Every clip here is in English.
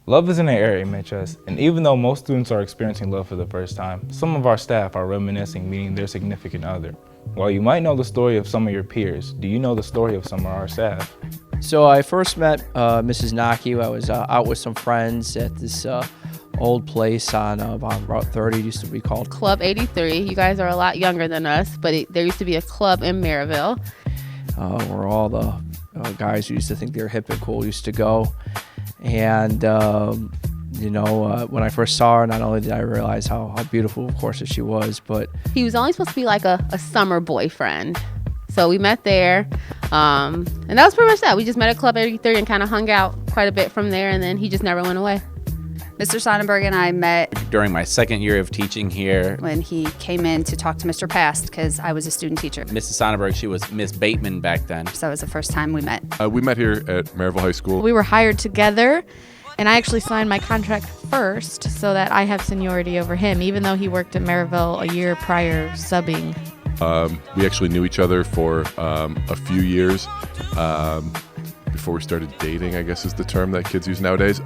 Love is in the air at MHS, and even though most students are experiencing love for the first time, some of our staff are reminiscing, meeting their significant other. While you might know the story of some of your peers, do you know the story of some of our staff? So I first met Mrs. Naki. I was out with some friends at this old place on Route 30. It used to be called Club 83. You guys are a lot younger than us, but there used to be a club in Maryville. Where all the guys who used to think they were hip and cool used to go. And, when I first saw her, not only did I realize how beautiful, of course, she was, but... He was only supposed to be like a summer boyfriend. So we met there, and that was pretty much that. We just met at Club 83 and kind of hung out quite a bit from there, and then he just never went away. Mr. Sonnenberg and I met during my second year of teaching here. When he came in to talk to Mr. Past, because I was a student teacher. Mrs. Sonnenberg, she was Miss Bateman back then. So it was the first time we met. We met here at Maryville High School. We were hired together, and I actually signed my contract first so that I have seniority over him, even though he worked at Maryville a year prior subbing. We actually knew each other for a few years before we started dating, I guess is the term that kids use nowadays.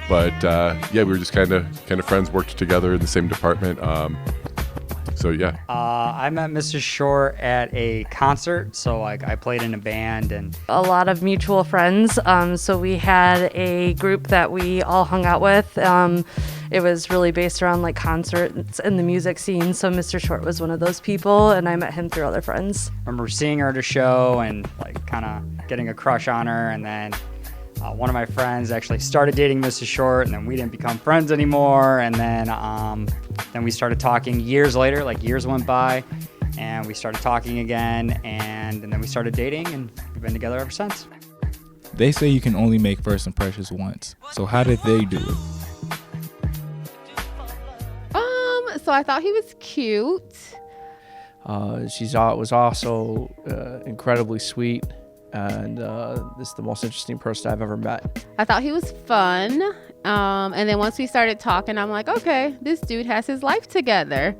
But we were just kind of friends, worked together in the same department. I met Mrs. Short at a concert, so I played in a band and a lot of mutual friends. So we had a group that we all hung out with. It was really based around like concerts and the music scene. So Mr. Short was one of those people, and I met him through other friends. I remember seeing her at a show and like kind of getting a crush on her, and then one of my friends actually started dating Mrs. Short, and then we didn't become friends anymore. And then we started talking years later, like years went by, and we started talking again, and then we started dating, and we've been together ever since. They say you can only make first impressions once. So how did they do it? So I thought he was cute. She was also incredibly sweet. And this is the most interesting person I've ever met. I thought he was fun. And then once we started talking, I'm like, okay, this dude has his life together.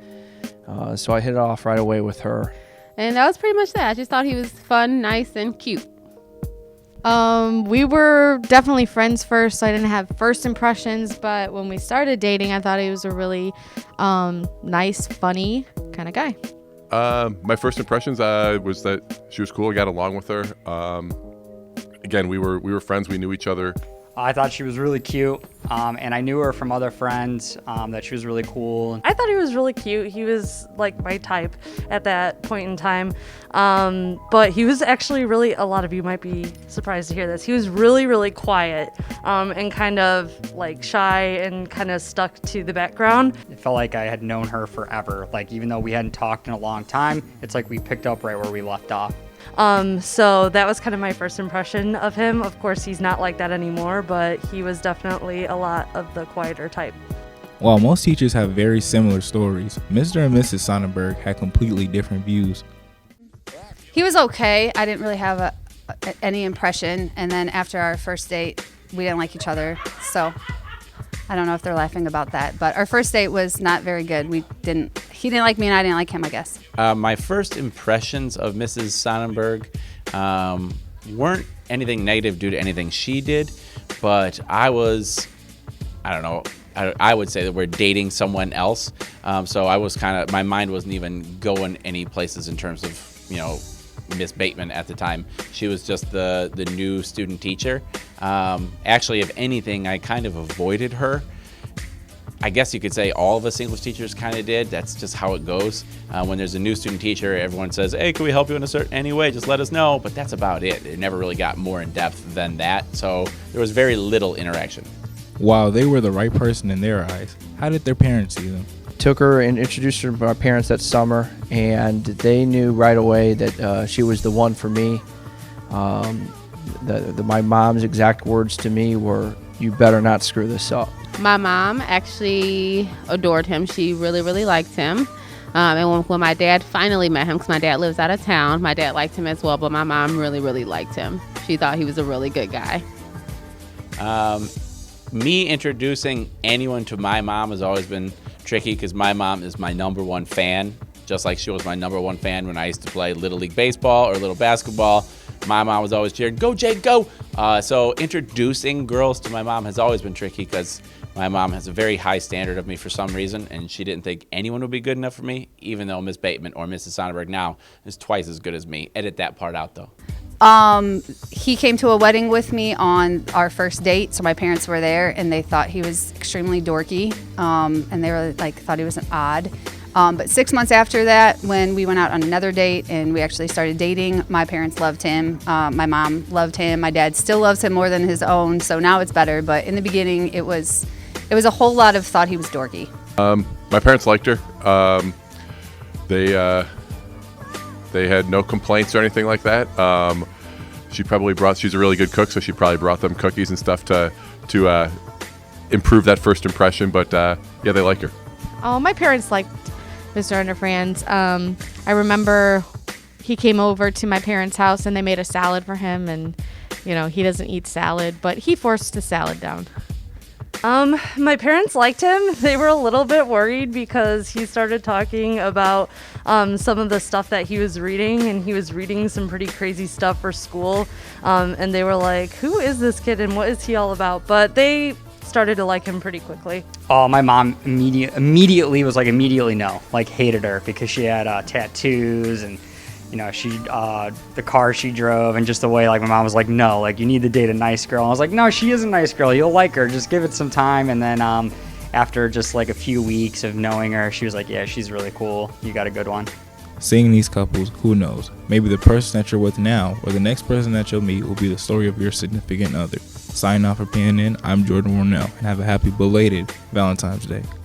So I hit it off right away with her. And that was pretty much that. I just thought he was fun, nice, and cute. We were definitely friends first. I didn't have first impressions, but when we started dating, I thought he was a really nice, funny kind of guy. My first impressions was that she was cool. I got along with her. Again, we were friends. We knew each other. I thought she was really cute, and I knew her from other friends that she was really cool. I thought he was really cute. He was like my type at that point in time, but he was actually really, a lot of you might be surprised to hear this, he was really, really quiet and kind of like shy and kind of stuck to the background. It felt like I had known her forever. Like even though we hadn't talked in a long time, it's like we picked up right where we left off. So that was kind of my first impression of him. Of course, he's not like that anymore, but he was definitely a lot of the quieter type. While most teachers have very similar stories, Mr. and Mrs. Sonnenberg had completely different views. He was okay. I didn't really have any impression. And then after our first date, we didn't like each other. So I don't know if they're laughing about that. But our first date was not very good. He didn't like me and I didn't like him, I guess. My first impressions of Mrs. Sonnenberg weren't anything negative due to anything she did, but I would say that we're dating someone else. So I was my mind wasn't even going any places in terms of, Miss Bateman at the time. She was just the new student teacher. Actually, if anything, I kind of avoided her. I guess you could say all of us English teachers kind of did. That's just how it goes. When there's a new student teacher, everyone says, hey, can we help you in any way? Just let us know. But that's about it. It never really got more in depth than that. So there was very little interaction. While they were the right person in their eyes, how did their parents see them? Took her and introduced her to my parents that summer, and they knew right away that she was the one for me. My mom's exact words to me were, you better not screw this up. My mom actually adored him. She really, really liked him. And when my dad finally met him, because my dad lives out of town, my dad liked him as well, but my mom really, really liked him. She thought he was a really good guy. Me introducing anyone to my mom has always been tricky because my mom is my number one fan, just like she was my number one fan when I used to play Little League Baseball or Little Basketball. My mom was always cheering, "Go Jake, go!" So introducing girls to my mom has always been tricky because my mom has a very high standard of me for some reason, and she didn't think anyone would be good enough for me, even though Miss Bateman or Mrs. Sonnenberg now is twice as good as me. Edit that part out, though. He came to a wedding with me on our first date, so my parents were there, and they thought he was extremely dorky, and they were like thought he was an odd. But 6 months after that, when we went out on another date and we actually started dating, my parents loved him. My mom loved him. My dad still loves him more than his own, so now it's better. But in the beginning, it was a whole lot of thought he was dorky. My parents liked her. They had no complaints or anything like that. She's a really good cook, so she probably brought them cookies and stuff to improve that first impression. But yeah, they like her. Oh, my parents liked Mr. Underfranz. I remember he came over to my parents' house and they made a salad for him, and he doesn't eat salad, but he forced the salad down. My parents liked him. They were a little bit worried because he started talking about some of the stuff that he was reading, and he was reading some pretty crazy stuff for school. And they were like, "Who is this kid and what is he all about?" But they started to like him pretty quickly. Oh, my mom immediately was like, immediately no, like hated her because she had tattoos and she the car she drove, and just the way, like, my mom was like, no, like, you need to date a nice girl. And I was like, no, she is a nice girl, you'll like her, just give it some time. And then after just like a few weeks of knowing her, she was like, yeah, she's really cool, you got a good one. Seeing these couples, who knows, maybe the person that you're with now or the next person that you'll meet will be the story of your significant other. Signing off for PNN, I'm Jordan Warnell, and have a happy belated Valentine's Day.